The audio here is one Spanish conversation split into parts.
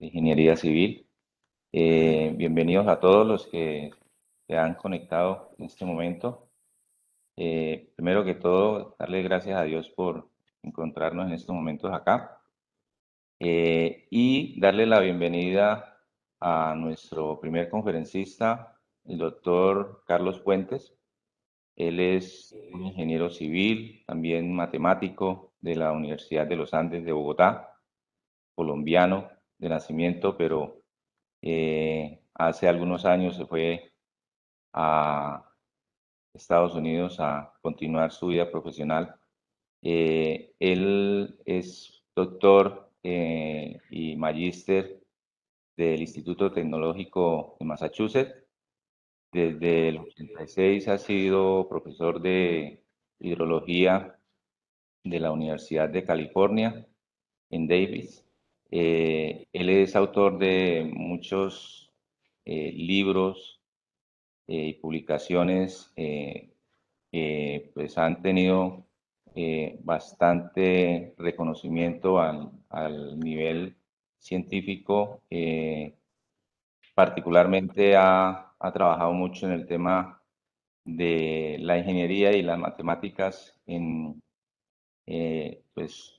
de Ingeniería Civil. Bienvenidos a todos los que se han conectado en este momento. Primero que todo, darle gracias a Dios por encontrarnos en estos momentos acá y darle la bienvenida a nuestro primer conferencista, el doctor Carlos Puentes. Él es un ingeniero civil, también matemático de la Universidad de los Andes de Bogotá, colombiano de nacimiento, pero hace algunos años se fue a Estados Unidos a continuar su vida profesional. Él es doctor y magíster del Instituto Tecnológico de Massachusetts. Desde el 86 ha sido profesor de hidrología de la Universidad de California en Davis. Él es autor de muchos libros y publicaciones que pues han tenido bastante reconocimiento al nivel científico. Particularmente ha trabajado mucho en el tema de la ingeniería y las matemáticas pues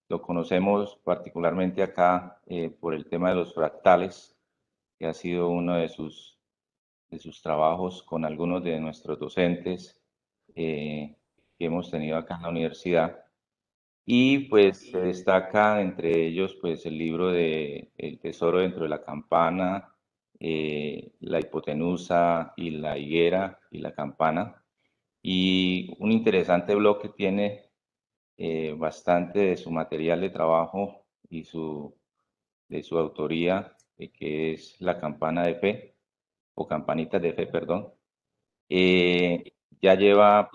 lo conocemos particularmente acá por el tema de los fractales, que ha sido uno de sus trabajos con algunos de nuestros docentes que hemos tenido acá en la universidad. Y pues se destaca entre ellos pues el libro de El tesoro dentro de la campana, la hipotenusa y la higuera y la campana. Y un interesante blog que tiene bastante de su material de trabajo y de su autoría, que es La campana de fe, o Campanitas de fe, perdón. Ya lleva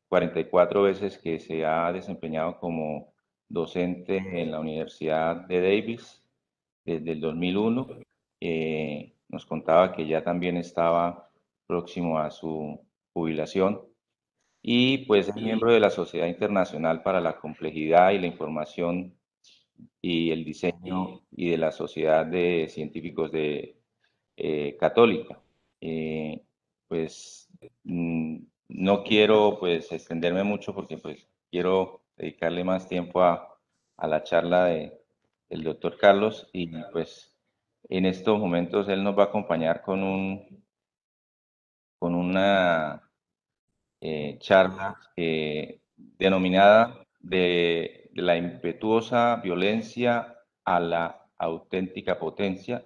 44 veces que se ha desempeñado como docente en la Universidad de Davis desde el 2001. Nos contaba que ya también estaba próximo a su jubilación y pues es miembro de la Sociedad Internacional para la Complejidad y la Información y el Diseño y de la Sociedad de Científicos de Católica. Pues no quiero pues extenderme mucho porque pues quiero dedicarle más tiempo a la charla del doctor Carlos y pues en estos momentos él nos va a acompañar con una charla denominada de la impetuosa violencia a la auténtica potencia,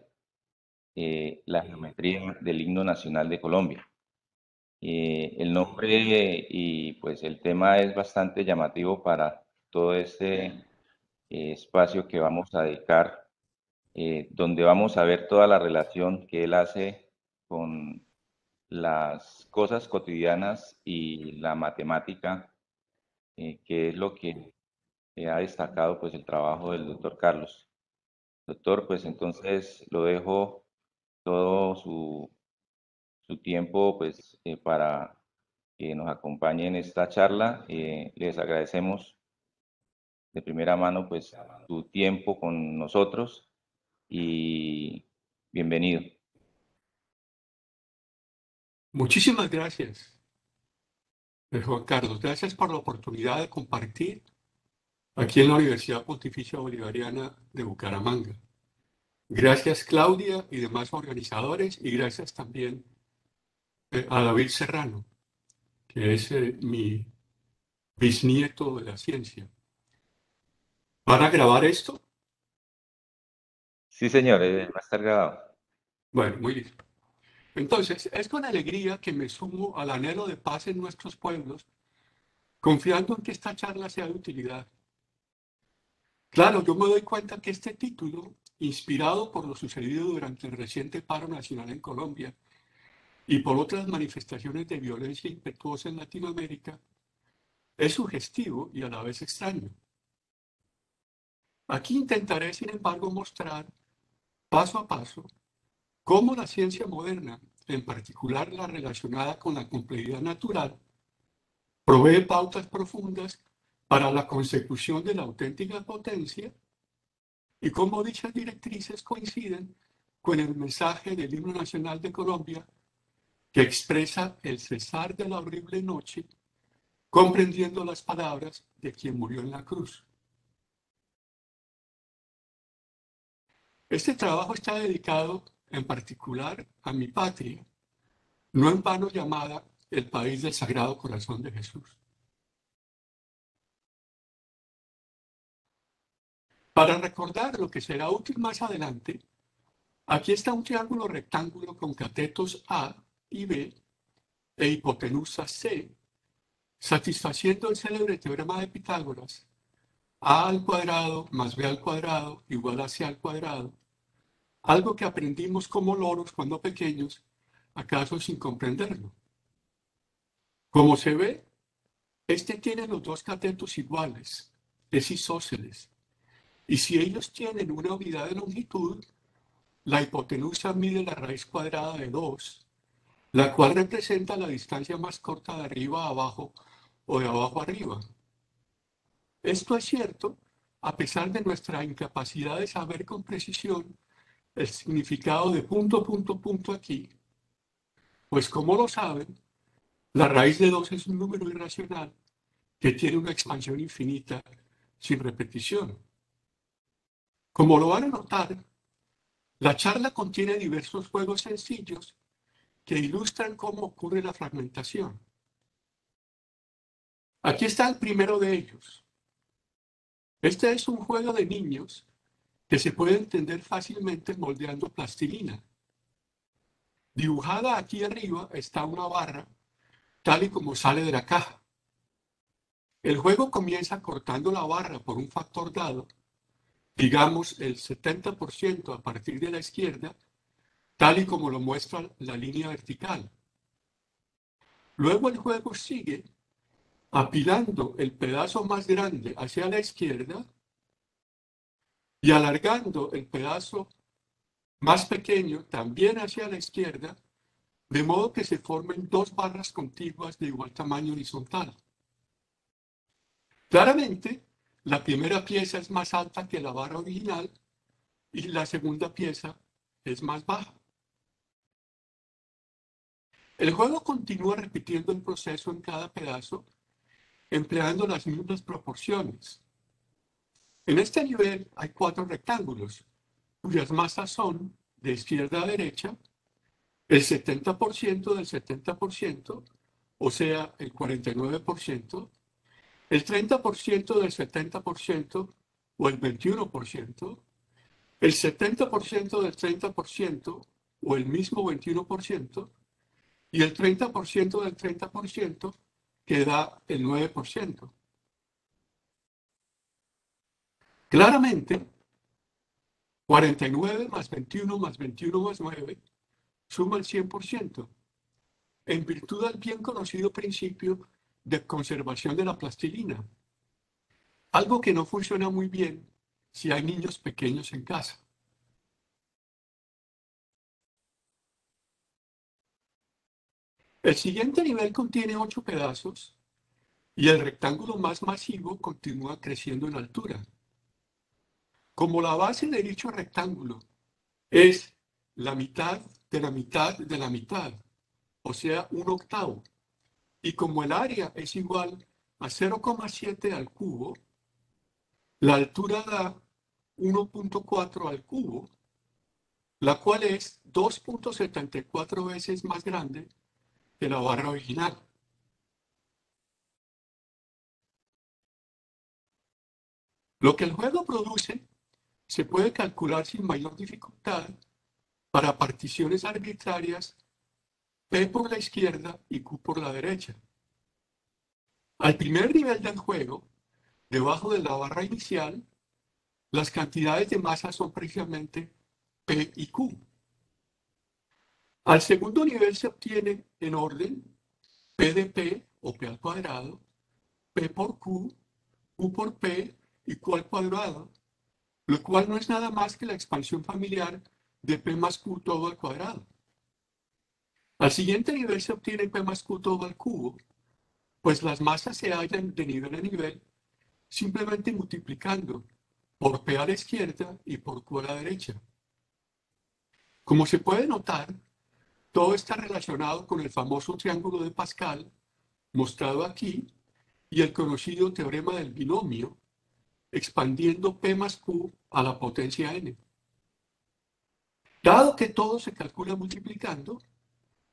la geometría del himno nacional de Colombia. El nombre y pues el tema es bastante llamativo para todo este espacio que vamos a dedicar, donde vamos a ver toda la relación que él hace con las cosas cotidianas y la matemática, que es lo que ha destacado pues el trabajo del doctor Carlos. Doctor, pues entonces lo dejo todo su tiempo pues para que nos acompañe en esta charla. Les agradecemos de primera mano pues su tiempo con nosotros y bienvenido. Muchísimas gracias, Juan Carlos. Gracias por la oportunidad de compartir aquí en la Universidad Pontificia Bolivariana de Bucaramanga. Gracias, Claudia y demás organizadores, y gracias también a David Serrano, que es mi bisnieto de la ciencia. ¿Van a grabar esto? Sí, señor, va a estar grabado. Bueno, muy bien. Entonces, es con alegría que me sumo al anhelo de paz en nuestros pueblos, confiando en que esta charla sea de utilidad. Claro, yo me doy cuenta que este título, inspirado por lo sucedido durante el reciente paro nacional en Colombia y por otras manifestaciones de violencia impetuosa en Latinoamérica, es sugestivo y a la vez extraño. Aquí intentaré, sin embargo, mostrar paso a paso cómo la ciencia moderna, en particular la relacionada con la complejidad natural, provee pautas profundas para la consecución de la auténtica potencia y cómo dichas directrices coinciden con el mensaje del himno nacional de Colombia que expresa el cesar de la horrible noche, comprendiendo las palabras de quien murió en la cruz. Este trabajo está dedicado en particular a mi patria, no en vano llamada el país del Sagrado Corazón de Jesús. Para recordar lo que será útil más adelante, aquí está un triángulo rectángulo con catetos A y B e hipotenusa C, satisfaciendo el célebre teorema de Pitágoras, A al cuadrado más B al cuadrado igual a C al cuadrado, algo que aprendimos como loros cuando pequeños, acaso sin comprenderlo. Como se ve, este tiene los dos catetos iguales, es isósceles, y si ellos tienen una unidad de longitud, la hipotenusa mide la raíz cuadrada de 2, la cual representa la distancia más corta de arriba a abajo o de abajo a arriba. Esto es cierto a pesar de nuestra incapacidad de saber con precisión el significado de punto, punto, punto aquí, pues como lo saben, la raíz de 2 es un número irracional que tiene una expansión infinita sin repetición. Como lo van a notar, la charla contiene diversos juegos sencillos que ilustran cómo ocurre la fragmentación. Aquí está el primero de ellos. Este es un juego de niños que se puede entender fácilmente moldeando plastilina. Dibujada aquí arriba está una barra, tal y como sale de la caja. El juego comienza cortando la barra por un factor dado, digamos el 70% a partir de la izquierda, tal y como lo muestra la línea vertical. Luego el juego sigue apilando el pedazo más grande hacia la izquierda y alargando el pedazo más pequeño también hacia la izquierda, de modo que se formen dos barras contiguas de igual tamaño horizontal. Claramente, la primera pieza es más alta que la barra original y la segunda pieza es más baja. El juego continúa repitiendo el proceso en cada pedazo, empleando las mismas proporciones. En este nivel hay 4 rectángulos, cuyas masas son, de izquierda a derecha, el 70% del 70%, o sea, el 49%, el 30% del 70%, o el 21%, el 70% del 30%, o el mismo 21%, y el 30% del 30%, que da el 9%. Claramente, 49 más 21 más 21 más 9 suma el 100%, en virtud del bien conocido principio de conservación de la plastilina, algo que no funciona muy bien si hay niños pequeños en casa. El siguiente nivel contiene 8 pedazos y el rectángulo más masivo continúa creciendo en altura. Como la base de dicho rectángulo es la mitad de la mitad de la mitad, o sea, un octavo, y como el área es igual a 0,7 al cubo, la altura da 1,4 al cubo, la cual es 2,74 veces más grande que la barra original. Lo que el juego produce se puede calcular sin mayor dificultad para particiones arbitrarias P por la izquierda y Q por la derecha. Al primer nivel del juego, debajo de la barra inicial, las cantidades de masa son precisamente P y Q. Al segundo nivel se obtiene en orden P de P o P al cuadrado, P por Q, Q por P y Q al cuadrado, lo cual no es nada más que la expansión familiar de P más Q todo al cuadrado. Al siguiente nivel se obtiene P más Q todo al cubo, pues las masas se hallan de nivel a nivel simplemente multiplicando por P a la izquierda y por Q a la derecha. Como se puede notar, todo está relacionado con el famoso triángulo de Pascal, mostrado aquí, y el conocido teorema del binomio, expandiendo P más Q a la potencia n. Dado que todo se calcula multiplicando,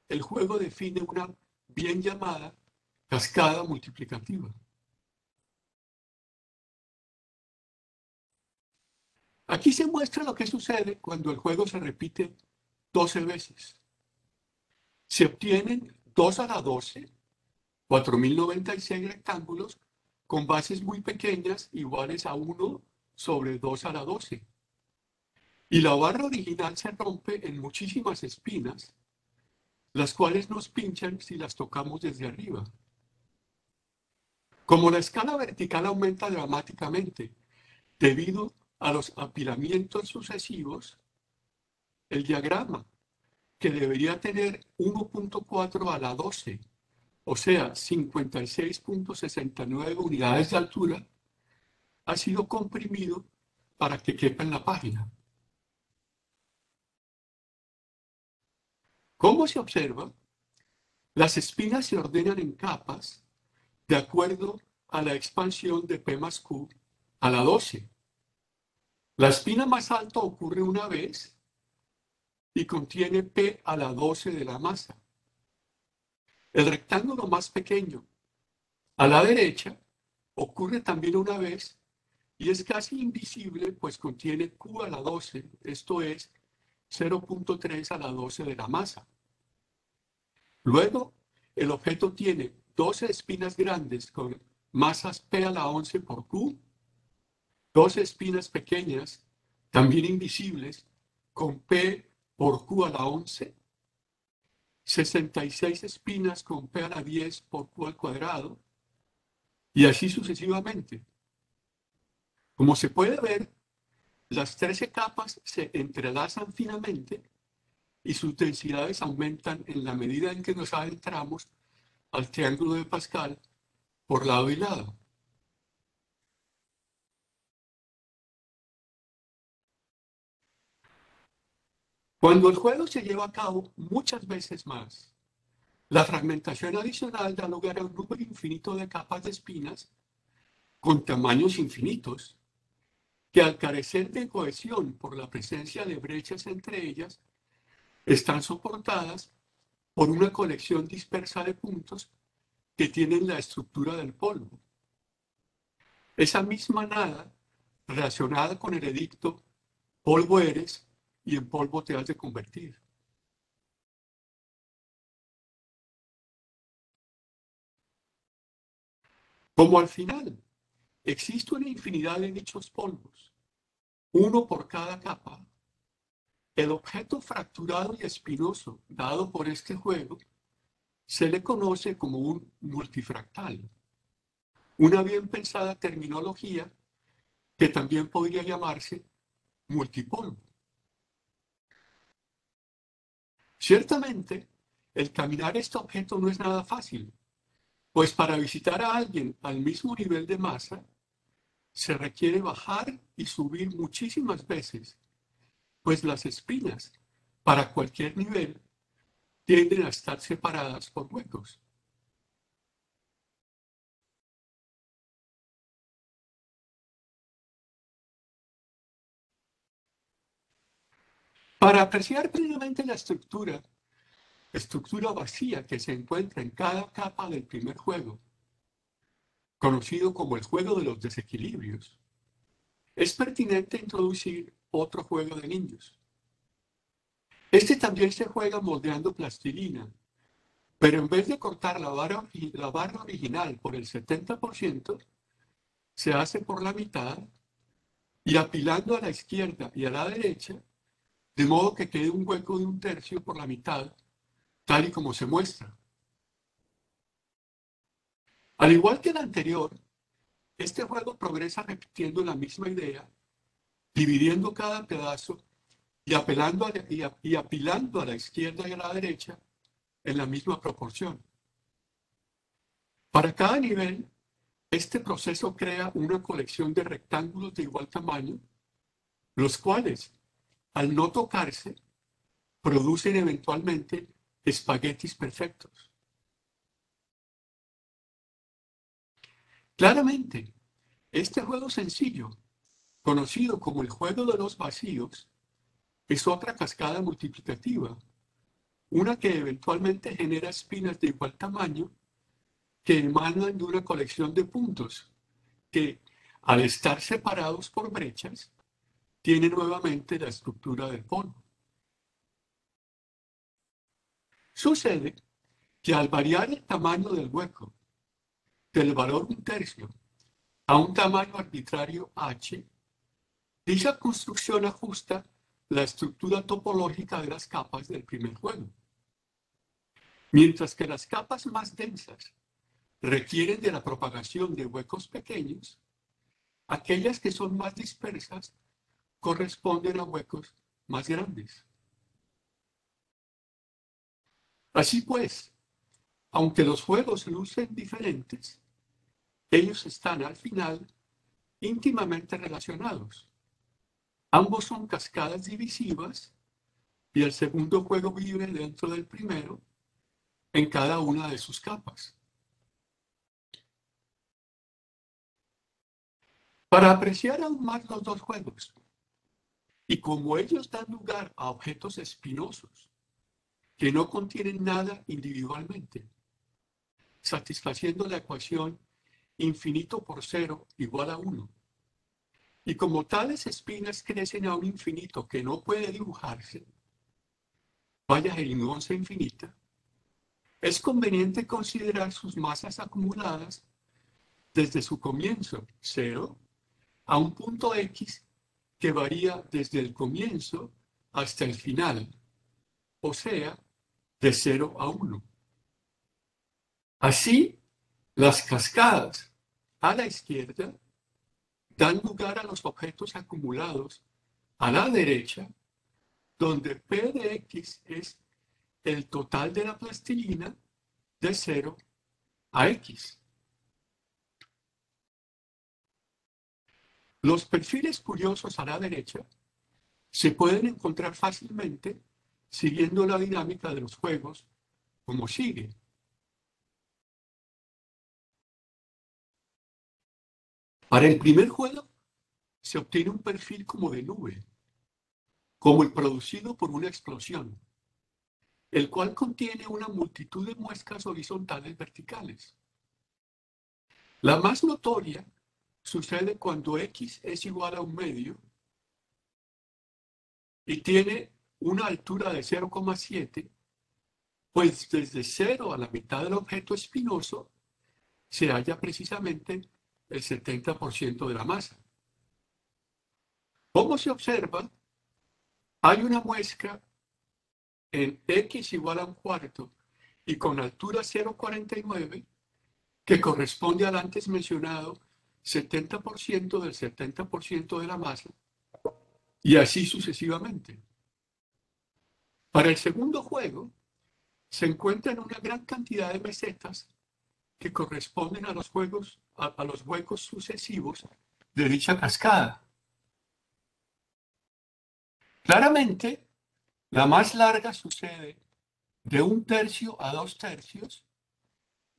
el juego define una bien llamada cascada multiplicativa. Aquí se muestra lo que sucede cuando el juego se repite 12 veces. Se obtienen 2 a la 12, 4096 rectángulos con bases muy pequeñas iguales a 1 sobre 2 a la 12. Y la barra original se rompe en muchísimas espinas, las cuales nos pinchan si las tocamos desde arriba. Como la escala vertical aumenta dramáticamente debido a los apilamientos sucesivos, el diagrama, que debería tener 1.4 a la 12, o sea, 56.69 unidades de altura, ha sido comprimido para que quepa en la página. Como se observa, las espinas se ordenan en capas de acuerdo a la expansión de P más Q a la 12. La espina más alta ocurre una vez y contiene P a la 12 de la masa. El rectángulo más pequeño, a la derecha, ocurre también una vez y es casi invisible, pues contiene Q a la 12, esto es 0.3 a la 12 de la masa. Luego, el objeto tiene 12 espinas grandes con masas P a la 11 por Q, 12 espinas pequeñas, también invisibles, con P por Q a la 11, 66 espinas con P a la 10 por Q al cuadrado, y así sucesivamente. Como se puede ver, las 13 capas se entrelazan finamente y sus densidades aumentan en la medida en que nos adentramos al triángulo de Pascal por lado y lado. Cuando el juego se lleva a cabo muchas veces más, la fragmentación adicional da lugar a un número infinito de capas de espinas con tamaños infinitos, que al carecer de cohesión por la presencia de brechas entre ellas, están soportadas por una colección dispersa de puntos que tienen la estructura del polvo. Esa misma nada, relacionada con el edicto, polvo eres y en polvo te has de convertir. Como al final existe una infinidad de dichos polvos, uno por cada capa, el objeto fracturado y espinoso dado por este juego se le conoce como un multifractal, una bien pensada terminología que también podría llamarse multipolvo. Ciertamente, el caminar este objeto no es nada fácil, pues para visitar a alguien al mismo nivel de masa, se requiere bajar y subir muchísimas veces, pues las espinas, para cualquier nivel, tienden a estar separadas por huecos. Para apreciar plenamente la estructura vacía que se encuentra en cada capa del primer juego, conocido como el juego de los desequilibrios, es pertinente introducir otro juego de niños. Este también se juega moldeando plastilina, pero en vez de cortar la barra original por el 70%, se hace por la mitad y apilando a la izquierda y a la derecha, de modo que quede un hueco de 1/3 por la mitad, tal y como se muestra. Al igual que el anterior, este juego progresa repitiendo la misma idea, dividiendo cada pedazo y apilando a la izquierda y a la derecha en la misma proporción. Para cada nivel, Este proceso crea una colección de rectángulos de igual tamaño, los cuales, al no tocarse, producen eventualmente espaguetis perfectos. Claramente, este juego sencillo, conocido como el juego de los vacíos, es otra cascada multiplicativa, una que eventualmente genera espinas de igual tamaño que emanan de una colección de puntos que, al estar separados por brechas, tienen nuevamente la estructura del polvo. Sucede que al variar el tamaño del hueco del valor 1/3 a un tamaño arbitrario h, dicha construcción ajusta la estructura topológica de las capas del primer juego. Mientras que las capas más densas requieren de la propagación de huecos pequeños, aquellas que son más dispersas corresponden a huecos más grandes. Así pues, aunque los juegos lucen diferentes, ellos están al final íntimamente relacionados. Ambos son cascadas divisivas y el segundo juego vive dentro del primero en cada una de sus capas. Para apreciar aún más los dos juegos, y como ellos dan lugar a objetos espinosos que no contienen nada individualmente, satisfaciendo la ecuación infinito por 0 igual a 1, y como tales espinas crecen a un infinito que no puede dibujarse, vaya jeringonza infinita, es conveniente considerar sus masas acumuladas desde su comienzo, 0, a un punto X que varía desde el comienzo hasta el final, o sea, de 0 a 1. Así, las cascadas a la izquierda dan lugar a los objetos acumulados a la derecha, donde P de X es el total de la plastilina de 0 a X. Los perfiles curiosos a la derecha se pueden encontrar fácilmente siguiendo la dinámica de los juegos como sigue. Para el primer juego se obtiene un perfil como de nube, como el producido por una explosión, el cual contiene una multitud de muescas horizontales verticales. La más notoria sucede cuando X es igual a 1/2 y tiene una altura de 0,7, pues desde 0 a la mitad del objeto espinoso se halla precisamente el 70% de la masa. Como se observa, hay una muesca en X igual a 1/4 y con altura 0,49 que corresponde al antes mencionado 70% del 70% de la masa, y así sucesivamente. Para el segundo juego, se encuentran una gran cantidad de mesetas que corresponden a los huecos sucesivos de dicha cascada. Claramente, la más larga sucede de 1/3 a 2/3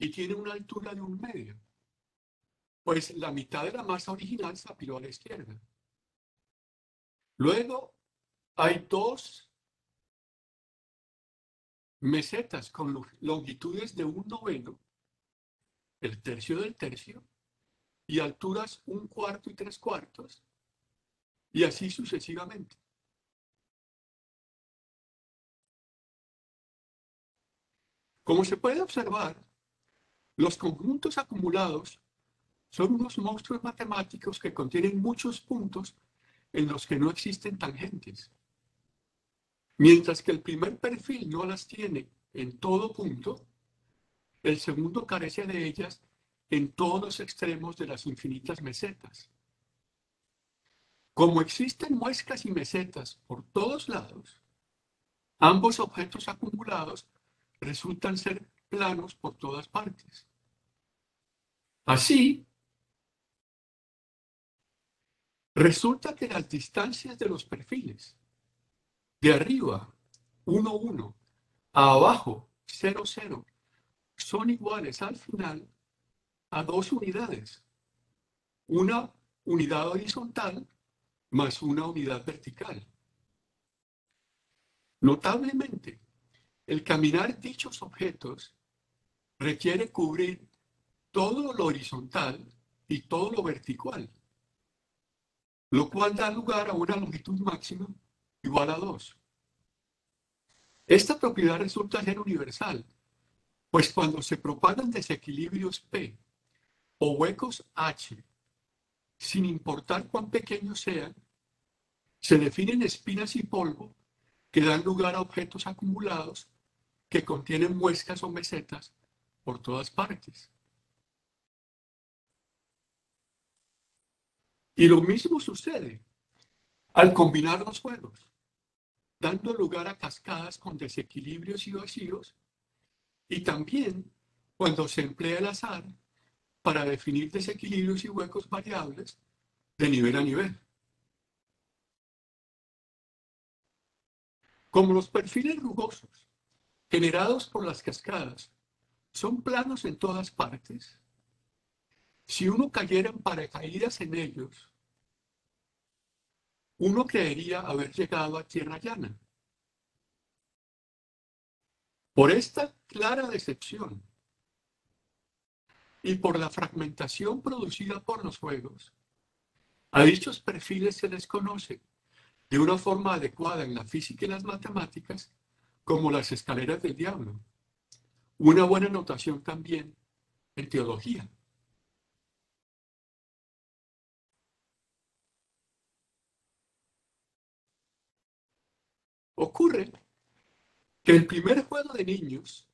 y tiene una altura de 1/2, pues la mitad de la masa original se apiló a la izquierda. Luego hay dos mesetas con longitudes de 1/9, el tercio del tercio, y alturas 1/4 y 3/4, y así sucesivamente. Como se puede observar, los conjuntos acumulados son unos monstruos matemáticos que contienen muchos puntos en los que no existen tangentes. Mientras que el primer perfil no las tiene en todo punto, el segundo carece de ellas en todos los extremos de las infinitas mesetas. Como existen muescas y mesetas por todos lados, ambos objetos acumulados resultan ser planos por todas partes. Así, Resulta que las distancias de los perfiles, de arriba 1, 1, a abajo 0, 0, son iguales al final a dos unidades. Una unidad horizontal más una unidad vertical. Notablemente, el caminar dichos objetos requiere cubrir todo lo horizontal y todo lo vertical, lo cual da lugar a una longitud máxima igual a 2. Esta propiedad resulta ser universal, pues cuando se propagan desequilibrios P o huecos H, sin importar cuán pequeños sean, se definen espinas y polvo que dan lugar a objetos acumulados que contienen muescas o mesetas por todas partes. Y lo mismo sucede al combinar los juegos, dando lugar a cascadas con desequilibrios y vacíos, y también cuando se emplea el azar para definir desequilibrios y huecos variables de nivel a nivel. Como los perfiles rugosos generados por las cascadas son planos en todas partes, si uno cayera en paracaídas en ellos, uno creería haber llegado a tierra llana. Por esta clara decepción y por la fragmentación producida por los juegos, a dichos perfiles se les conoce de una forma adecuada en la física y las matemáticas como las escaleras del diablo. Una buena notación también en teología. Ocurre que el primer juego de niños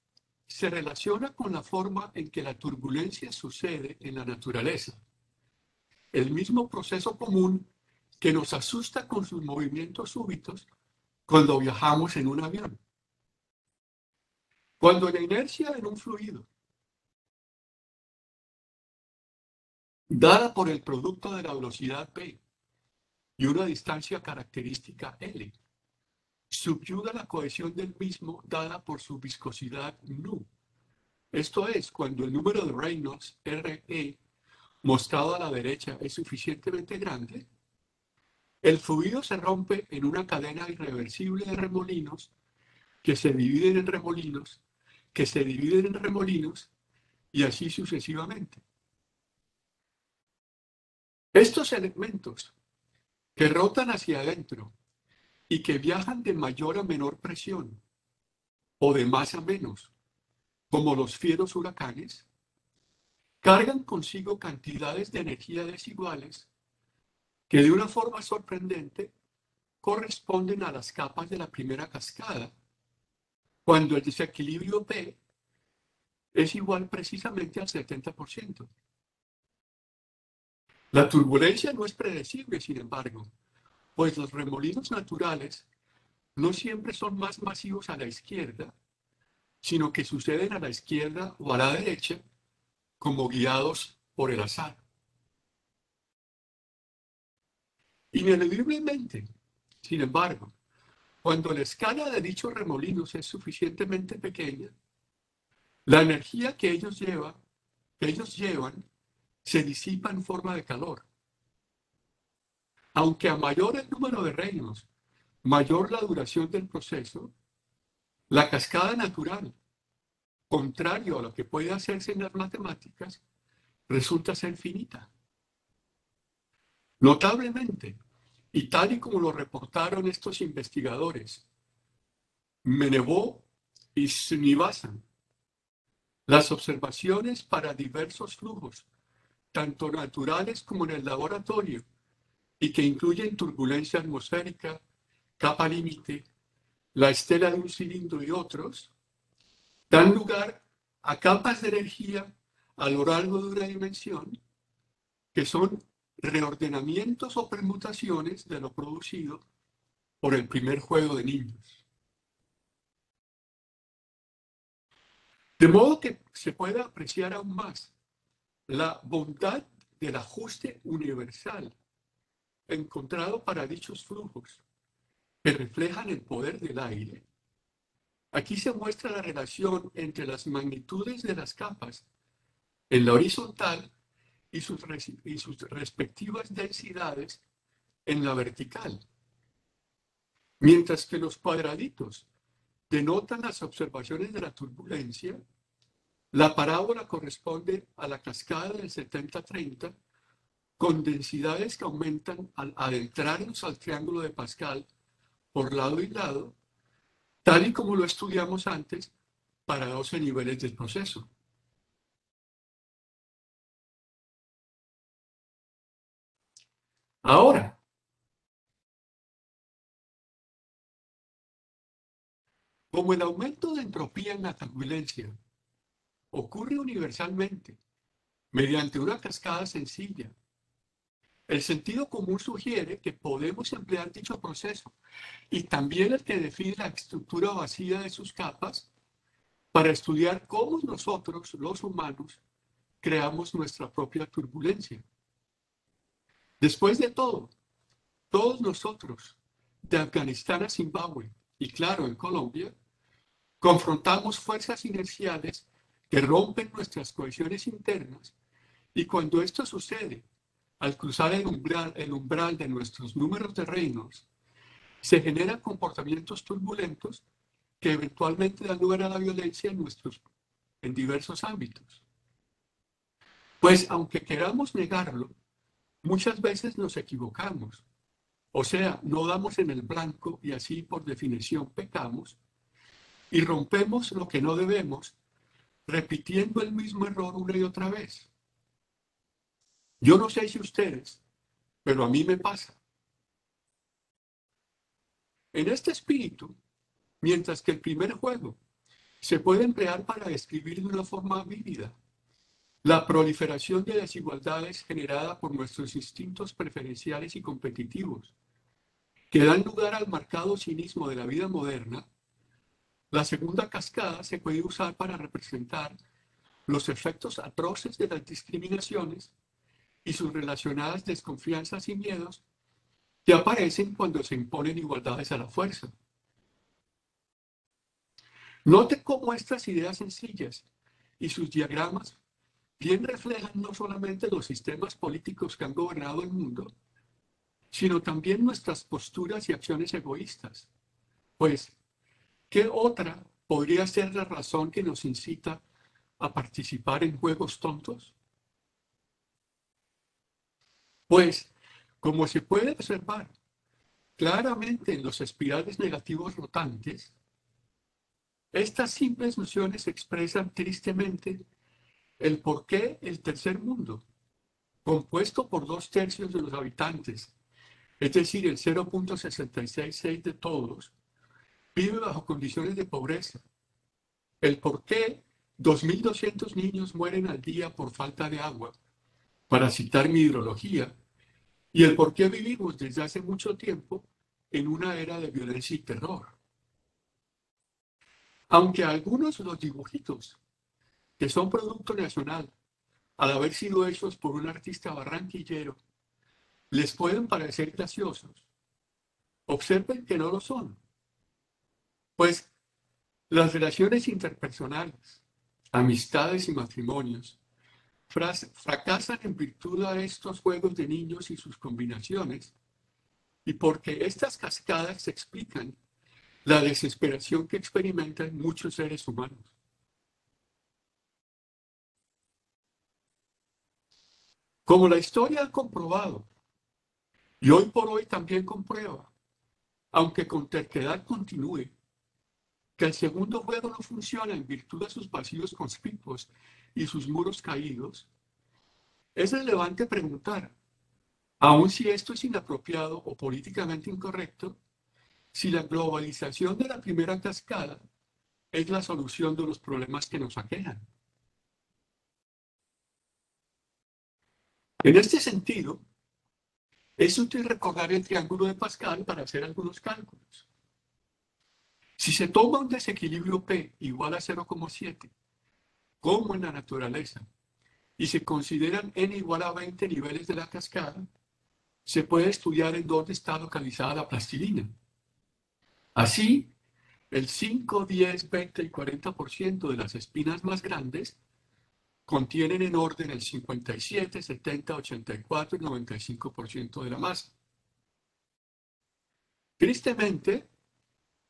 se relaciona con la forma en que la turbulencia sucede en la naturaleza. El mismo proceso común que nos asusta con sus movimientos súbitos cuando viajamos en un avión. Cuando la inercia en un fluido, dada por el producto de la velocidad v y una distancia característica L, subyuga la cohesión del mismo dada por su viscosidad nu. Esto es, cuando el número de Reynolds, RE, mostrado a la derecha es suficientemente grande, el fluido se rompe en una cadena irreversible de remolinos que se dividen en remolinos, que se dividen en remolinos, y así sucesivamente. Estos elementos que rotan hacia adentro y que viajan de mayor a menor presión o de más a menos, como los fieros huracanes, cargan consigo cantidades de energía desiguales que de una forma sorprendente corresponden a las capas de la primera cascada, cuando el desequilibrio P es igual precisamente al 70%. La turbulencia no es predecible, sin embargo, pues los remolinos naturales no siempre son más masivos a la izquierda, sino que suceden a la izquierda o a la derecha, como guiados por el azar. Ineludiblemente, sin embargo, cuando la escala de dichos remolinos es suficientemente pequeña, la energía que ellos llevan se disipa en forma de calor. Aunque a mayor el número de reinos, mayor la duración del proceso, la cascada natural, contrario a lo que puede hacerse en las matemáticas, resulta ser finita. Notablemente, y tal y como lo reportaron estos investigadores, Menevaux y Srinivasan, las observaciones para diversos flujos, tanto naturales como en el laboratorio, y que incluyen turbulencia atmosférica, capa límite, la estela de un cilindro y otros, dan lugar a capas de energía a lo largo de una dimensión que son reordenamientos o permutaciones de lo producido por el primer juego de niños. De modo que se puede apreciar aún más la bondad del ajuste universal encontrado para dichos flujos, que reflejan el poder del aire, aquí se muestra la relación entre las magnitudes de las capas en la horizontal y sus respectivas densidades en la vertical, mientras que los cuadraditos denotan las observaciones de la turbulencia. La parábola corresponde a la cascada del 70-30 con densidades que aumentan al adentrarnos al triángulo de Pascal por lado y lado, tal y como lo estudiamos antes para 12 niveles del proceso. Ahora, como el aumento de entropía en la turbulencia ocurre universalmente mediante una cascada sencilla, el sentido común sugiere que podemos emplear dicho proceso y también el que define la estructura vacía de sus capas para estudiar cómo nosotros, los humanos, creamos nuestra propia turbulencia. Después de todo, todos nosotros, de Afganistán a Zimbabue y claro, en Colombia, confrontamos fuerzas inerciales que rompen nuestras cohesiones internas y cuando esto sucede, al cruzar el umbral de nuestros números de reinos, se generan comportamientos turbulentos que eventualmente dan lugar a la violencia en diversos ámbitos. Pues aunque queramos negarlo, muchas veces nos equivocamos. O sea, no damos en el blanco y así por definición pecamos y rompemos lo que no debemos, repitiendo el mismo error una y otra vez. Yo no sé si ustedes, pero a mí me pasa. En este espíritu, mientras que el primer juego se puede emplear para describir de una forma vívida la proliferación de desigualdades generada por nuestros instintos preferenciales y competitivos, que dan lugar al marcado cinismo de la vida moderna, la segunda cascada se puede usar para representar los efectos atroces de las discriminaciones y sus relacionadas desconfianzas y miedos que aparecen cuando se imponen igualdades a la fuerza. Note cómo estas ideas sencillas y sus diagramas bien reflejan no solamente los sistemas políticos que han gobernado el mundo, sino también nuestras posturas y acciones egoístas. Pues, ¿qué otra podría ser la razón que nos incita a participar en juegos tontos? Pues, como se puede observar claramente en los espirales negativos rotantes, estas simples nociones expresan tristemente el por qué el tercer mundo, compuesto por 2/3 de los habitantes, es decir, el 0,666 de todos, vive bajo condiciones de pobreza. El por qué 2.200 niños mueren al día por falta de agua, para citar mi hidrología, y el por qué vivimos desde hace mucho tiempo en una era de violencia y terror. Aunque algunos de los dibujitos, que son producto nacional, al haber sido hechos por un artista barranquillero, les pueden parecer graciosos, observen que no lo son, pues las relaciones interpersonales, amistades y matrimonios fracasan en virtud de estos juegos de niños y sus combinaciones, y porque estas cascadas explican la desesperación que experimentan muchos seres humanos. Como la historia ha comprobado, y hoy por hoy también comprueba, aunque con terquedad continúe, que el segundo juego no funciona en virtud de sus vacíos conspicuos y sus muros caídos, es relevante preguntar, aun si esto es inapropiado o políticamente incorrecto, si la globalización de la primera cascada es la solución de los problemas que nos aquejan. En este sentido, es útil recordar el triángulo de Pascal para hacer algunos cálculos. Si se toma un desequilibrio P igual a 0,7, como en la naturaleza, y se consideran n igual a 20 niveles de la cascada, se puede estudiar en dónde está localizada la plastilina. Así, el 5, 10, 20 y 40% de las espinas más grandes contienen en orden el 57, 70, 84 y 95% de la masa. Tristemente,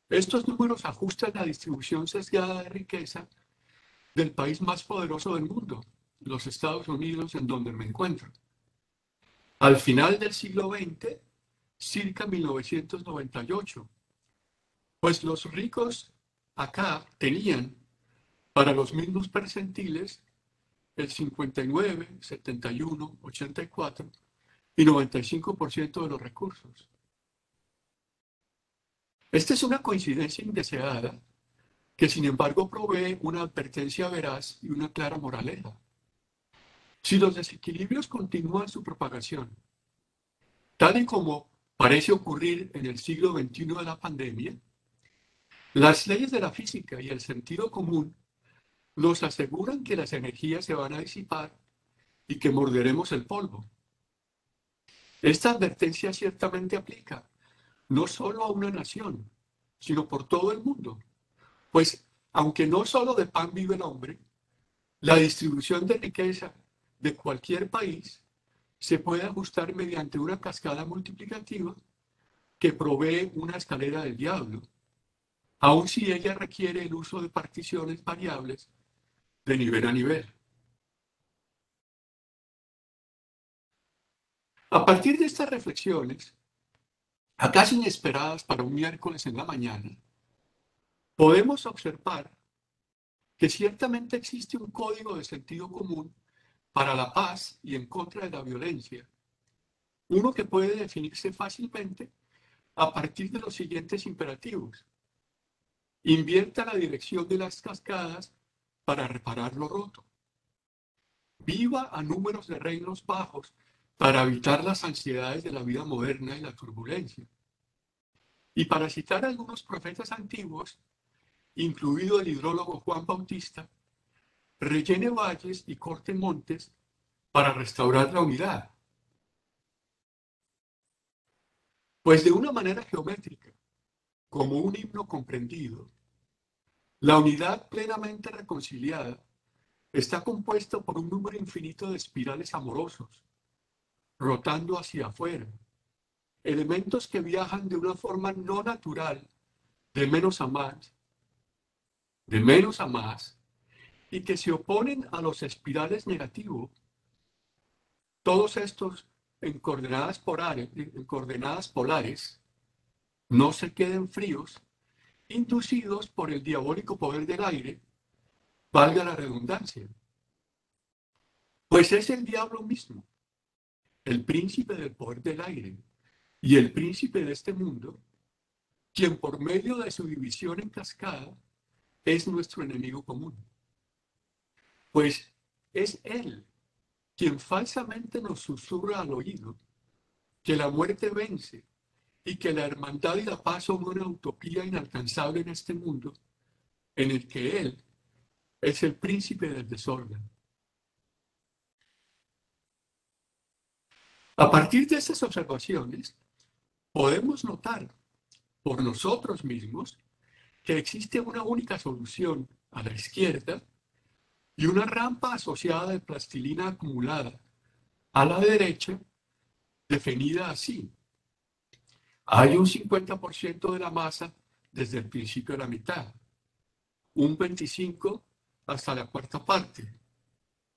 estos números ajustan la distribución sesgada de riqueza del país más poderoso del mundo, los Estados Unidos, en donde me encuentro. Al final del siglo XX, circa 1998, pues los ricos acá tenían para los mismos percentiles el 59, 71, 84 y 95% de los recursos. Esta es una coincidencia indeseada que sin embargo provee una advertencia veraz y una clara moraleja. Si los desequilibrios continúan su propagación, tal y como parece ocurrir en el siglo XXI de la pandemia, las leyes de la física y el sentido común nos aseguran que las energías se van a disipar y que morderemos el polvo. Esta advertencia ciertamente aplica no solo a una nación, sino por todo el mundo, pues aunque no solo de pan vive el hombre, la distribución de riqueza de cualquier país se puede ajustar mediante una cascada multiplicativa que provee una escalera del diablo, aun si ella requiere el uso de particiones variables de nivel a nivel. A partir de estas reflexiones, acaso inesperadas para un miércoles en la mañana, podemos observar que ciertamente existe un código de sentido común para la paz y en contra de la violencia, uno que puede definirse fácilmente a partir de los siguientes imperativos. Invierta la dirección de las cascadas para reparar lo roto. Viva a números de reinos bajos para evitar las ansiedades de la vida moderna y la turbulencia. Y para citar a algunos profetas antiguos, incluido el hidrólogo Juan Bautista, rellene valles y corte montes para restaurar la unidad. Pues de una manera geométrica, como un himno comprendido, la unidad plenamente reconciliada está compuesta por un número infinito de espirales amorosos, rotando hacia afuera, elementos que viajan de una forma no natural, de menos a más, de menos a más, y que se oponen a los espirales negativos, todos estos en coordenadas polares, no se queden fríos, inducidos por el diabólico poder del aire, valga la redundancia. Pues es el diablo mismo, el príncipe del poder del aire y el príncipe de este mundo, quien por medio de su división en cascada es nuestro enemigo común. Pues es él quien falsamente nos susurra al oído que la muerte vence y que la hermandad y la paz son una utopía inalcanzable en este mundo, en el que él es el príncipe del desorden. A partir de estas observaciones, podemos notar por nosotros mismos que existe una única solución a la izquierda y una rampa asociada de plastilina acumulada a la derecha, definida así. Hay un 50% de la masa desde el principio a la mitad, un 25% hasta la cuarta parte,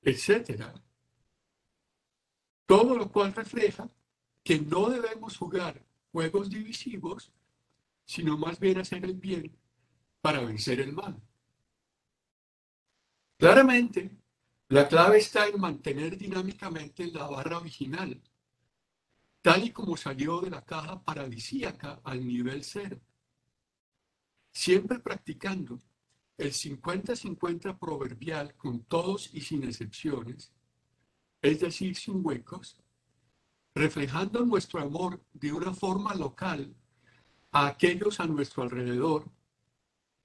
etcétera. Todo lo cual refleja que no debemos jugar juegos divisivos, sino más bien hacer el bien para vencer el mal. Claramente, la clave está en mantener dinámicamente la barra original, tal y como salió de la caja paradisíaca al nivel cero, siempre practicando el 50-50 proverbial con todos y sin excepciones, es decir, sin huecos, reflejando nuestro amor de una forma local a aquellos a nuestro alrededor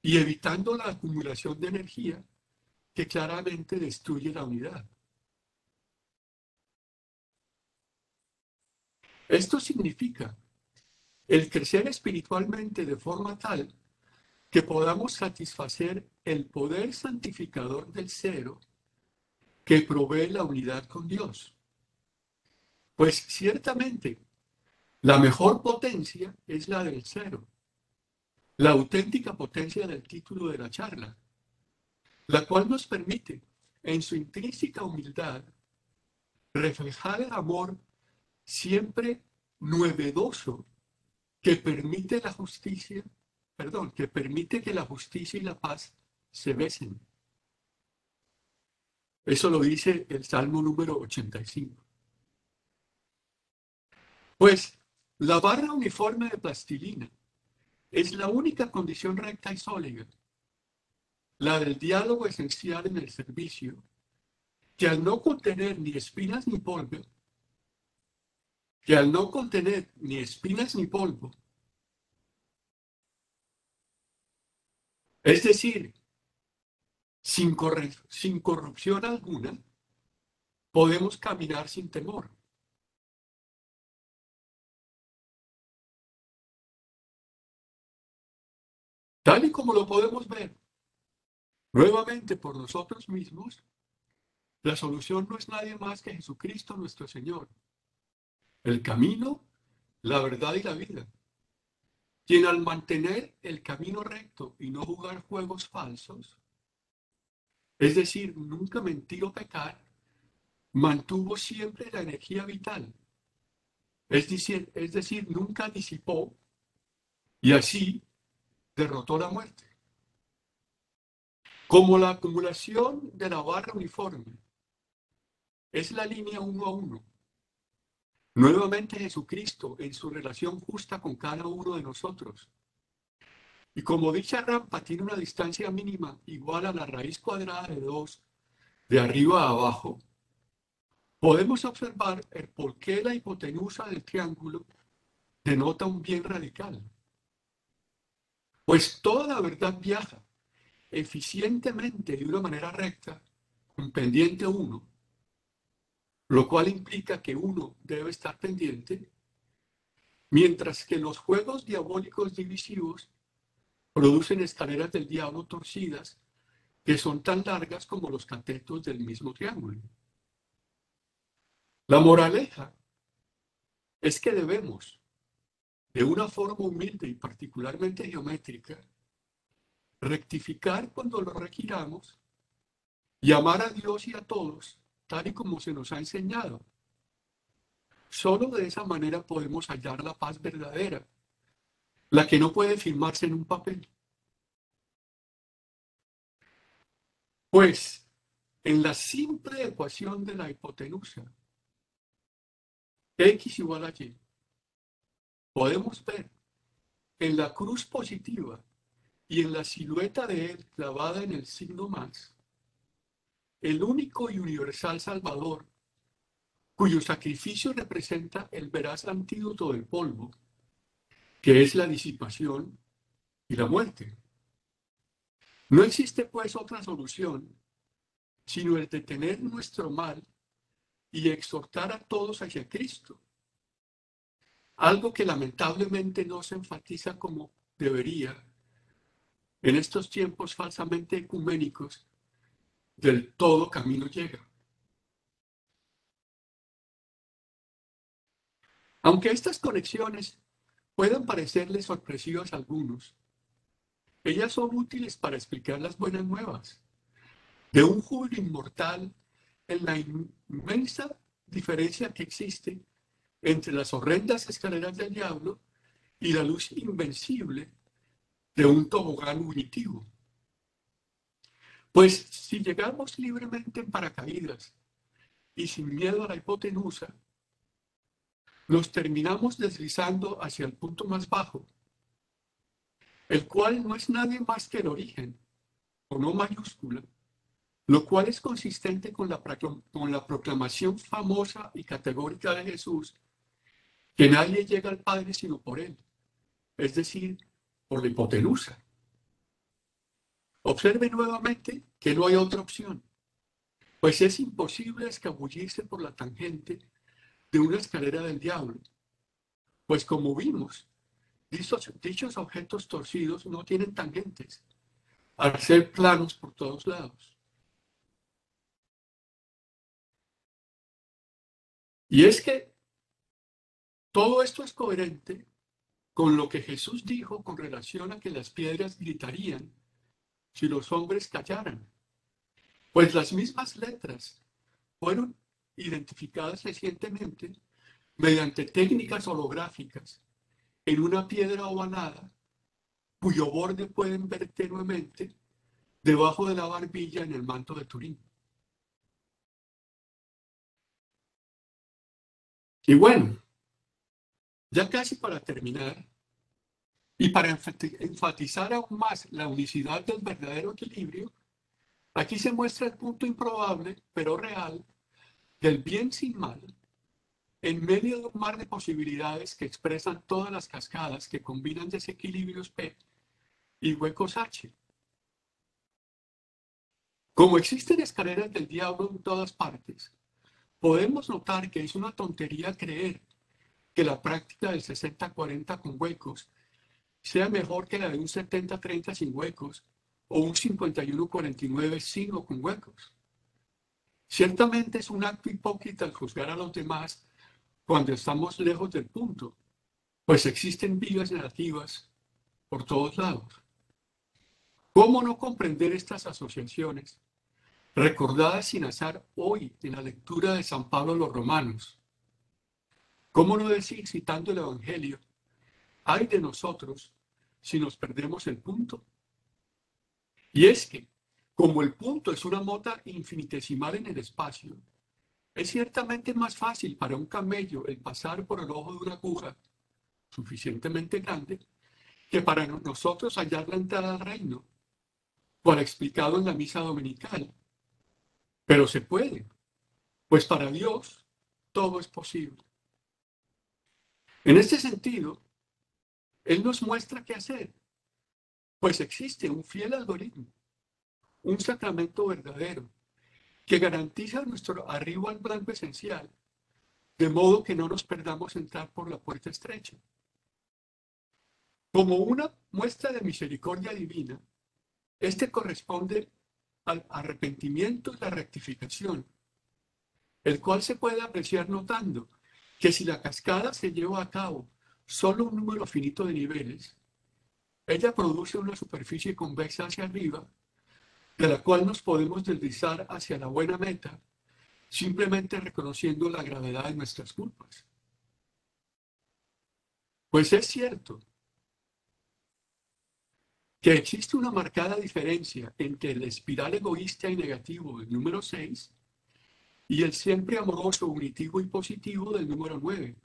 y evitando la acumulación de energía que claramente destruye la unidad. Esto significa el crecer espiritualmente de forma tal que podamos satisfacer el poder santificador del cero que provee la unidad con Dios. Pues ciertamente, la mejor potencia es la del cero, la auténtica potencia del título de la charla, la cual nos permite, en su intrínseca humildad, reflejar el amor siempre novedoso que permite la justicia, que permite que la justicia y la paz se besen. Eso lo dice el Salmo número 85. Pues la barra uniforme de plastilina es la única condición recta y sólida, la del diálogo esencial en el servicio, que al no contener ni espinas ni polvo, es decir, sin corrupción alguna, podemos caminar sin temor. Tal y como lo podemos ver nuevamente por nosotros mismos, la solución no es nadie más que Jesucristo nuestro Señor, el camino, la verdad y la vida, quien al mantener el camino recto y no jugar juegos falsos, es decir, nunca mentir o pecar, mantuvo siempre la energía vital, es decir, nunca disipó y así derrotó la muerte. Como la acumulación de la barra uniforme es la línea uno a uno, nuevamente Jesucristo en su relación justa con cada uno de nosotros. Y como dicha rampa tiene una distancia mínima igual a la raíz cuadrada de 2 de arriba a abajo, podemos observar el por qué la hipotenusa del triángulo denota un bien radical. Pues toda la verdad viaja eficientemente de una manera recta con pendiente 1, lo cual implica que uno debe estar pendiente, mientras que los juegos diabólicos divisivos producen escaleras del diablo torcidas que son tan largas como los catetos del mismo triángulo. La moraleja es que debemos, de una forma humilde y particularmente geométrica, rectificar cuando lo requiramos y amar a Dios y a todos, tal y como se nos ha enseñado. Solo de esa manera podemos hallar la paz verdadera, la que no puede firmarse en un papel. Pues, en la simple ecuación de la hipotenusa, x igual a y, podemos ver en la cruz positiva y en la silueta de él clavada en el signo más, el único y universal Salvador, cuyo sacrificio representa el veraz antídoto del polvo, que es la disipación y la muerte. No existe pues otra solución, sino el detener nuestro mal y exhortar a todos hacia Cristo, algo que lamentablemente no se enfatiza como debería en estos tiempos falsamente ecuménicos del todo camino llega. Aunque estas conexiones puedan parecerles sorpresivas a algunos, ellas son útiles para explicar las buenas nuevas de un júbilo inmortal en la inmensa diferencia que existe entre las horrendas escaleras del diablo y la luz invencible de un tobogán unitivo. Pues si llegamos libremente en paracaídas y sin miedo a la hipotenusa, nos terminamos deslizando hacia el punto más bajo, el cual no es nadie más que el origen, o no mayúscula, lo cual es consistente con la proclamación famosa y categórica de Jesús, que nadie llega al Padre sino por él, es decir, por la hipotenusa. Observe nuevamente que no hay otra opción, pues es imposible escabullirse por la tangente de una escalera del diablo, Pues como vimos, dichos objetos torcidos no tienen tangentes, al ser planos por todos lados. Y es que todo esto es coherente con lo que Jesús dijo con relación a que las piedras gritarían si los hombres callaran. Pues las mismas letras fueron identificadas recientemente mediante técnicas holográficas en una piedra ovalada cuyo borde pueden ver tenuemente debajo de la barbilla en el manto de Turín. Y bueno, ya casi para terminar, y para enfatizar aún más la unicidad del verdadero equilibrio, aquí se muestra el punto improbable, pero real, del bien sin mal, en medio de un mar de posibilidades que expresan todas las cascadas que combinan desequilibrios P y huecos H. Como existen escaleras del diablo en todas partes, podemos notar que es una tontería creer que la práctica del 60-40 con huecos sea mejor que la de un 70-30 sin huecos o un 51-49 sin o con huecos. Ciertamente es un acto hipócrita al juzgar a los demás cuando estamos lejos del punto, pues existen vigas negativas por todos lados. ¿Cómo no comprender estas asociaciones, recordadas sin azar hoy en la lectura de San Pablo a los Romanos? ¿Cómo no decir, citando el Evangelio, ay de nosotros si nos perdemos el punto? Y es que, como el punto es una mota infinitesimal en el espacio, es ciertamente más fácil para un camello el pasar por el ojo de una aguja suficientemente grande que para nosotros hallar la entrada al reino, por explicado en la misa dominical. Pero se puede, pues para Dios todo es posible. En este sentido, Él nos muestra qué hacer, pues existe un fiel algoritmo, un sacramento verdadero, que garantiza nuestro arribo al blanco esencial, de modo que no nos perdamos entrar por la puerta estrecha. Como una muestra de misericordia divina, este corresponde al arrepentimiento y la rectificación, el cual se puede apreciar notando que si la cascada se lleva a cabo solo un número finito de niveles, ella produce una superficie convexa hacia arriba, de la cual nos podemos deslizar hacia la buena meta, simplemente reconociendo la gravedad de nuestras culpas. Pues es cierto que existe una marcada diferencia entre el espiral egoísta y negativo del número 6 y el siempre amoroso, unitivo y positivo del número 9.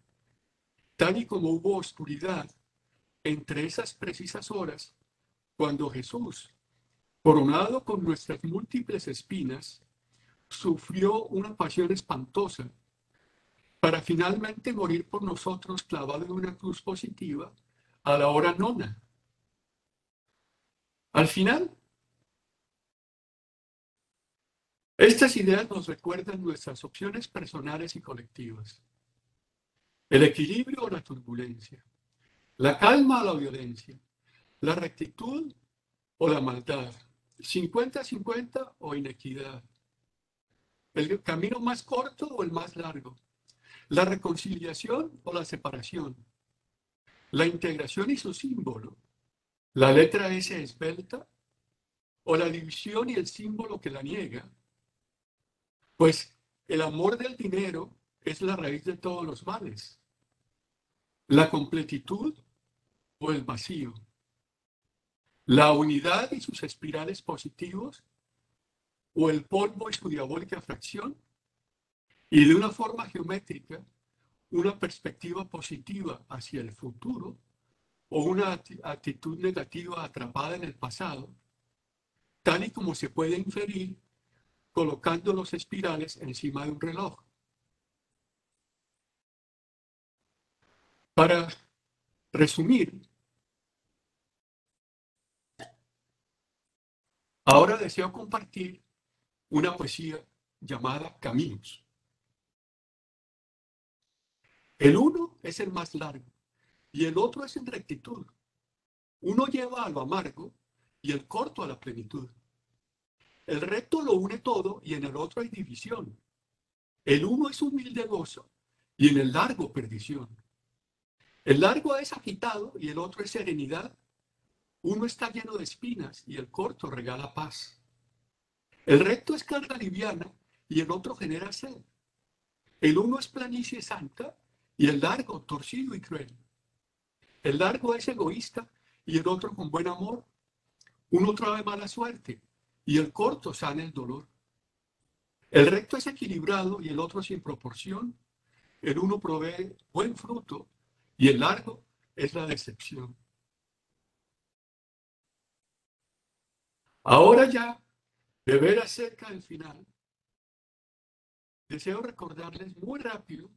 Tal y como hubo oscuridad entre esas precisas horas, cuando Jesús, coronado con nuestras múltiples espinas, sufrió una pasión espantosa para finalmente morir por nosotros clavado en una cruz positiva a la hora nona. Al final, estas ideas nos recuerdan nuestras opciones personales y colectivas. El equilibrio o la turbulencia, la calma o la violencia, la rectitud o la maldad, 50-50 o inequidad, el camino más corto o el más largo, la reconciliación o la separación, la integración y su símbolo, la letra S esbelta o la división y el símbolo que la niega. Pues el amor del dinero es la raíz de todos los males, la completitud o el vacío, la unidad y sus espirales positivos o el polvo y su diabólica fracción, y de una forma geométrica, una perspectiva positiva hacia el futuro o una actitud negativa atrapada en el pasado, tal y como se puede inferir colocando los espirales encima de un reloj. Para resumir, ahora deseo compartir una poesía llamada Caminos. El uno es el más largo, y el otro es en rectitud. Uno lleva a lo amargo y el corto a la plenitud. El recto lo une todo y en el otro hay división. El uno es humilde gozo y en el largo perdición. El largo es agitado y el otro es serenidad. Uno está lleno de espinas y el corto regala paz. El recto es carga liviana y el otro genera sed. El uno es planicie santa y el largo torcido y cruel. El largo es egoísta y el otro con buen amor. Uno trae mala suerte y el corto sana el dolor. El recto es equilibrado y el otro sin proporción. El uno provee buen fruto y el largo es la decepción. Ahora ya, de veras cerca del final, deseo recordarles muy rápido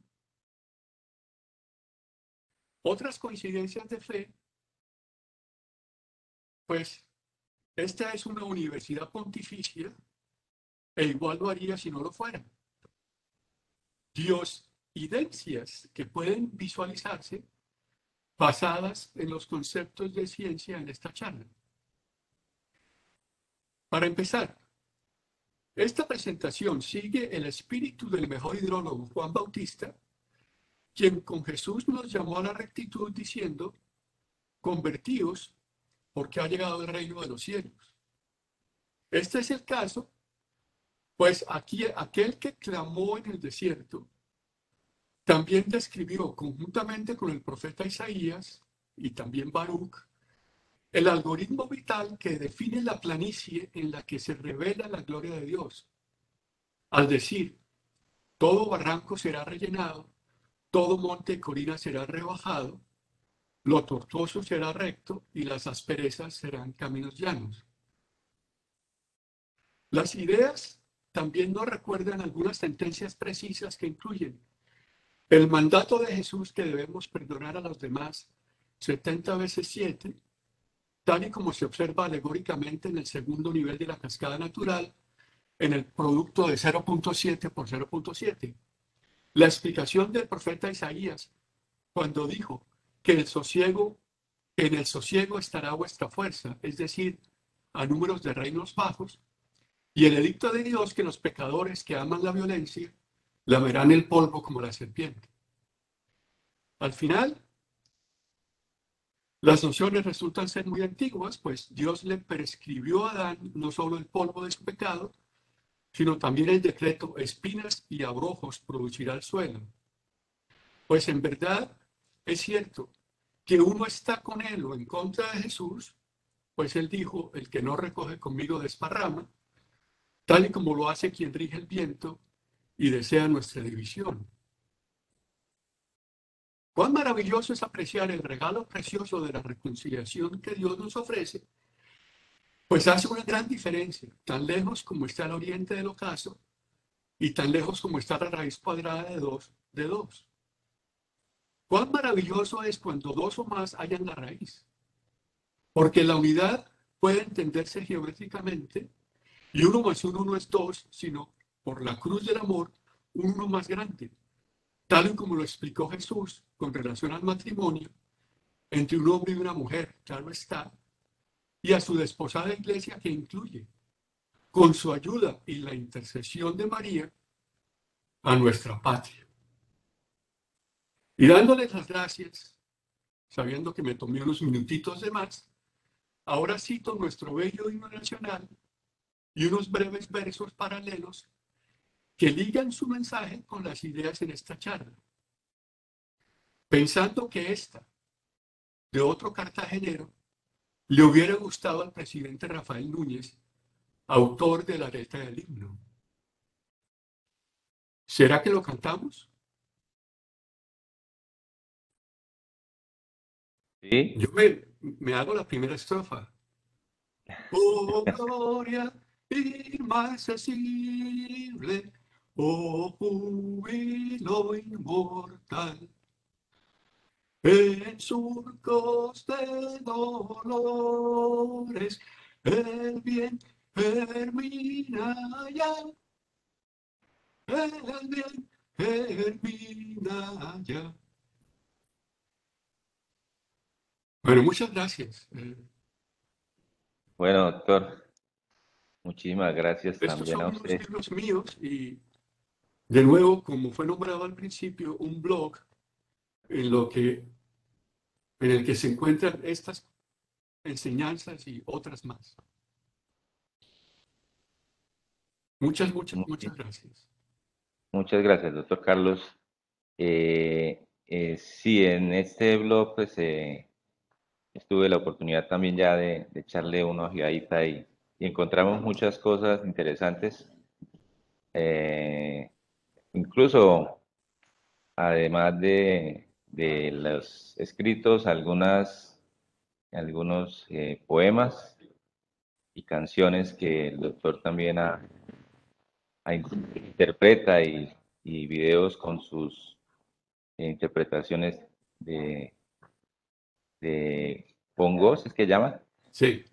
otras coincidencias de fe, pues esta es una universidad pontificia e igual lo haría si no lo fuera. Diosidencias que pueden visualizarse basadas en los conceptos de ciencia en esta charla. Para empezar, esta presentación sigue el espíritu del mejor hidrólogo Juan Bautista, quien con Jesús nos llamó a la rectitud diciendo, convertíos porque ha llegado el reino de los cielos. Este es el caso, pues aquí aquel que clamó en el desierto también describió conjuntamente con el profeta Isaías y también Baruch el algoritmo vital que define la planicie en la que se revela la gloria de Dios. Al decir, todo barranco será rellenado, todo monte y colina será rebajado, lo tortuoso será recto y las asperezas serán caminos llanos. Las ideas también nos recuerdan algunas sentencias precisas que incluyen el mandato de Jesús que debemos perdonar a los demás 70 veces 7, tal y como se observa alegóricamente en el segundo nivel de la cascada natural, en el producto de 0.7 por 0.7. La explicación del profeta Isaías, cuando dijo que en el sosiego estará vuestra fuerza, es decir, a números de reinos bajos, y el edicto de Dios que los pecadores que aman la violencia lamerán el polvo como la serpiente. Al final, las nociones resultan ser muy antiguas, pues Dios le prescribió a Adán no solo el polvo de su pecado, sino también el decreto espinas y abrojos producirá el suelo. Pues en verdad es cierto que uno está con él o en contra de Jesús, pues él dijo, el que no recoge conmigo desparrama, tal y como lo hace quien rige el viento y desea nuestra división. Cuán maravilloso es apreciar el regalo precioso de la reconciliación que Dios nos ofrece, pues hace una gran diferencia, tan lejos como está el oriente del ocaso y tan lejos como está la raíz cuadrada de dos. Cuán maravilloso es cuando dos o más hallan la raíz, porque la unidad puede entenderse geométricamente y uno más uno no es dos, sino por la cruz del amor, uno más grande, tal y como lo explicó Jesús con relación al matrimonio entre un hombre y una mujer, claro está, y a su desposada iglesia que incluye, con su ayuda y la intercesión de María, a nuestra patria. Y dándoles las gracias, sabiendo que me tomé unos minutitos de más, ahora cito nuestro bello himno nacional y unos breves versos paralelos que ligan su mensaje con las ideas en esta charla. Pensando que esta, de otro cartagenero, le hubiera gustado al presidente Rafael Núñez, autor de la letra del himno. ¿Será que lo cantamos? Sí. Yo me hago la primera estrofa. Oh, gloria inmarcesible, oh, júbilo inmortal. En surcos de dolores, el bien germina ya, el bien germina ya. Bueno, muchas gracias. Bueno, doctor, muchísimas gracias Estos también son a unos usted. libros míos y, de nuevo, como fue nombrado al principio, un blog en, en el que se encuentran estas enseñanzas y otras más. Muchas gracias. Muchas gracias, doctor Carlos. Sí, en este blog pues tuve la oportunidad también ya de echarle una ojeadita y encontramos muchas cosas interesantes. Eh, Incluso, además de los escritos, algunos poemas y canciones que el doctor también interpreta y videos con sus interpretaciones de, de bongos, ¿es que llaman? Sí.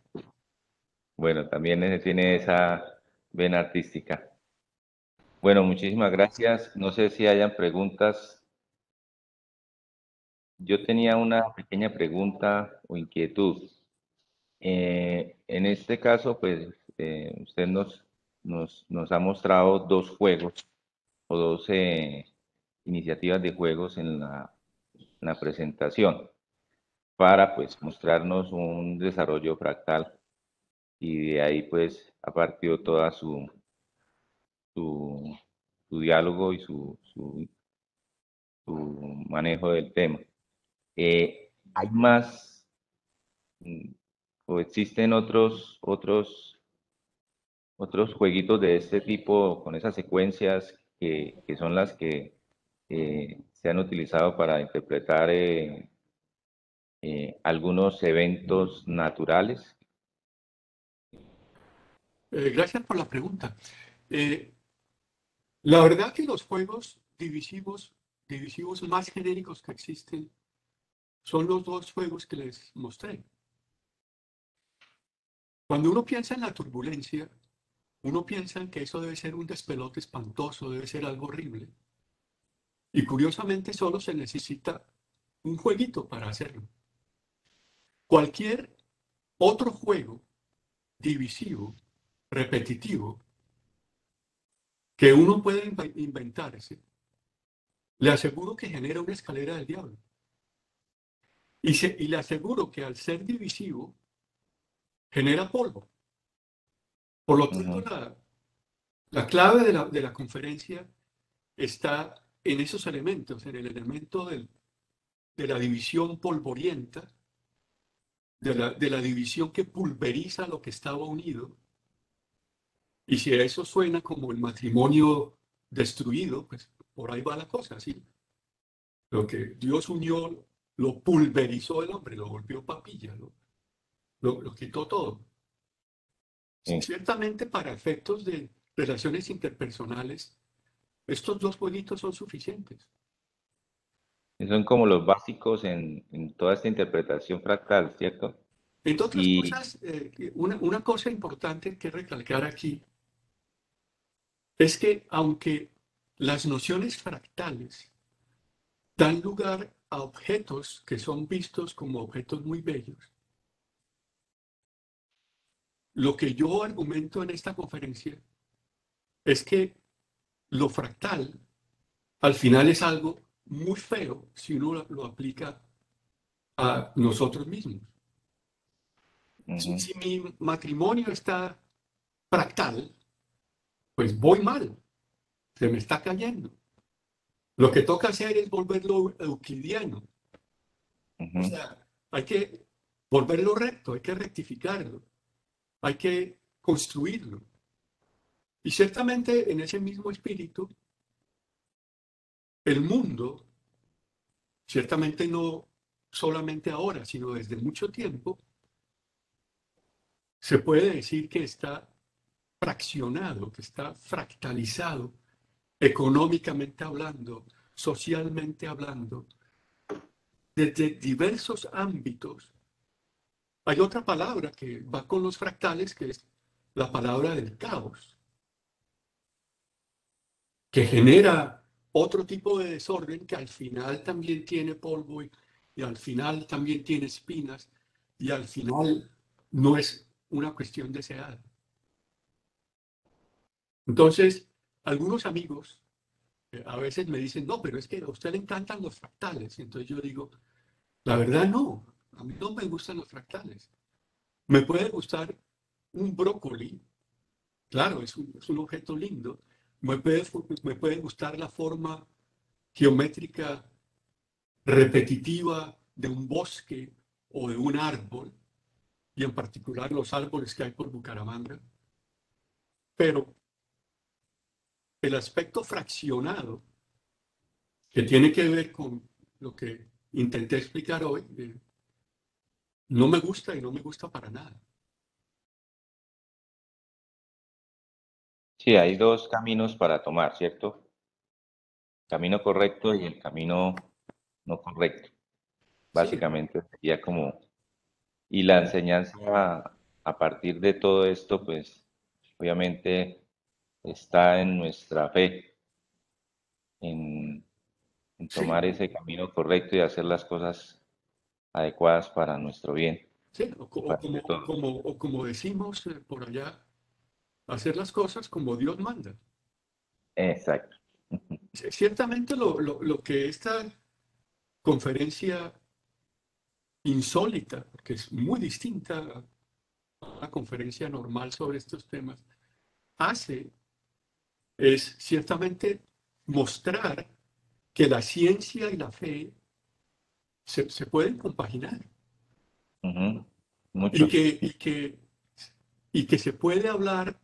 Bueno, también tiene esa vena artística. Bueno, muchísimas gracias. No sé si hayan preguntas. Yo tenía una pequeña pregunta o inquietud. En este caso, pues, usted nos ha mostrado dos juegos o dos iniciativas de juegos en la presentación para, pues, mostrarnos un desarrollo fractal y de ahí, pues, ha partido toda su, su diálogo y su manejo del tema. ¿Hay más mm, o existen otros jueguitos de este tipo con esas secuencias que son las que se han utilizado para interpretar algunos eventos naturales? Gracias por la pregunta. Eh, la verdad que los juegos divisivos más genéricos que existen son los dos juegos que les mostré. Cuando uno piensa en la turbulencia, uno piensa en que eso debe ser un despelote espantoso, debe ser algo horrible. Y curiosamente solo se necesita un jueguito para hacerlo. Cualquier otro juego divisivo, repetitivo, que uno pueda inventarse, le aseguro que genera una escalera del diablo. Y le aseguro que al ser divisivo, genera polvo. Por lo tanto, Ujú, la clave de la conferencia está en esos elementos, en el elemento de la división polvorienta, de la división que pulveriza lo que estaba unido. Y si eso suena como el matrimonio destruido, pues por ahí va la cosa, ¿sí? Lo que Dios unió, lo pulverizó el hombre, lo volvió papilla, lo quitó todo. sí. Ciertamente para efectos de relaciones interpersonales, estos dos jueguitos son suficientes. Son como los básicos en toda esta interpretación fractal, ¿cierto? Entre otras Y cosas, una cosa importante que recalcar aquí es que aunque las nociones fractales dan lugar a objetos que son vistos como objetos muy bellos, lo que yo argumento en esta conferencia es que lo fractal al final es algo muy feo si uno lo aplica a nosotros mismos. ujú, Si mi matrimonio está fractal, pues voy mal, se me está cayendo. Lo que toca hacer es volverlo euclidiano. O ujú, sea, hay que volverlo recto, hay que rectificarlo, hay que construirlo. Y ciertamente en ese mismo espíritu, el mundo, ciertamente no solamente ahora, sino desde mucho tiempo, se puede decir que está fraccionado, que está fractalizado, económicamente hablando, socialmente hablando, desde diversos ámbitos. Hay otra palabra que va con los fractales, que es la palabra del caos, que genera otro tipo de desorden que al final también tiene polvo y al final también tiene espinas y al final no es una cuestión deseada. Entonces, algunos amigos a veces me dicen, no, pero es que a usted le encantan los fractales. Entonces yo digo, la verdad no, a mí no me gustan los fractales. Me puede gustar un brócoli, claro, es un objeto lindo. Me puede gustar la forma geométrica repetitiva de un bosque o de un árbol, y en particular los árboles que hay por Bucaramanga, pero el aspecto fraccionado que tiene que ver con lo que intenté explicar hoy, no me gusta y no me gusta para nada. Sí, hay dos caminos para tomar, ¿cierto? Camino correcto y el camino no correcto. Sí, Básicamente sería como, y la enseñanza a partir de todo esto, pues obviamente está en nuestra fe, en, en sí, tomar ese camino correcto y hacer las cosas adecuadas para nuestro bien sí, y para el de todos. o como decimos por allá, hacer las cosas como Dios manda. Exacto. Ciertamente lo que esta conferencia insólita, porque es muy distinta a una conferencia normal sobre estos temas, hace es ciertamente mostrar que la ciencia y la fe se pueden compaginar Ujú. y Mucho. que, y que, y que se puede hablar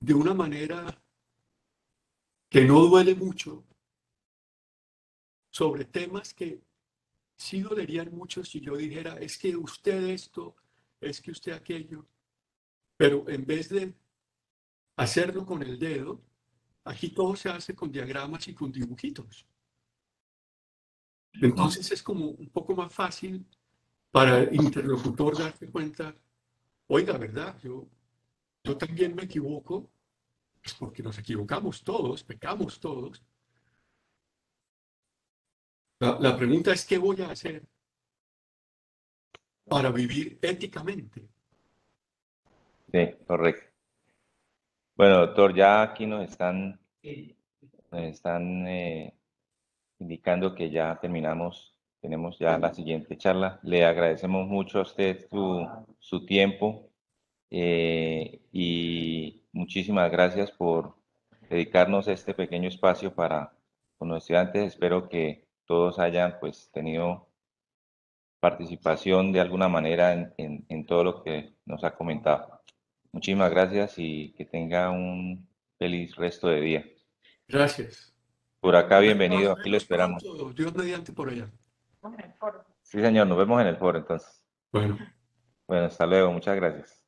de una manera que no duele mucho sobre temas que sí dolerían mucho si yo dijera, es que usted esto, es que usted aquello, pero en vez de hacerlo con el dedo, aquí todo se hace con diagramas y con dibujitos. Ujú. Entonces es como un poco más fácil para el interlocutor darse cuenta, oiga, ¿verdad? Yo también me equivoco, pues porque nos equivocamos todos, pecamos todos. La pregunta es, ¿qué voy a hacer para vivir éticamente? Sí, correcto. Bueno, doctor, ya aquí nos están indicando que ya terminamos, tenemos ya la siguiente charla. Le agradecemos mucho a usted su tiempo y muchísimas gracias por dedicarnos este pequeño espacio para con los estudiantes. Espero que todos hayan pues tenido participación de alguna manera en todo lo que nos ha comentado. Muchísimas gracias y que tenga un feliz resto de día. Gracias. Por acá, Nos bienvenido, aquí lo vemos esperamos. pronto, Dios mediante por allá. Sí, señor, nos vemos en el foro entonces. Bueno. Bueno, hasta luego, muchas gracias.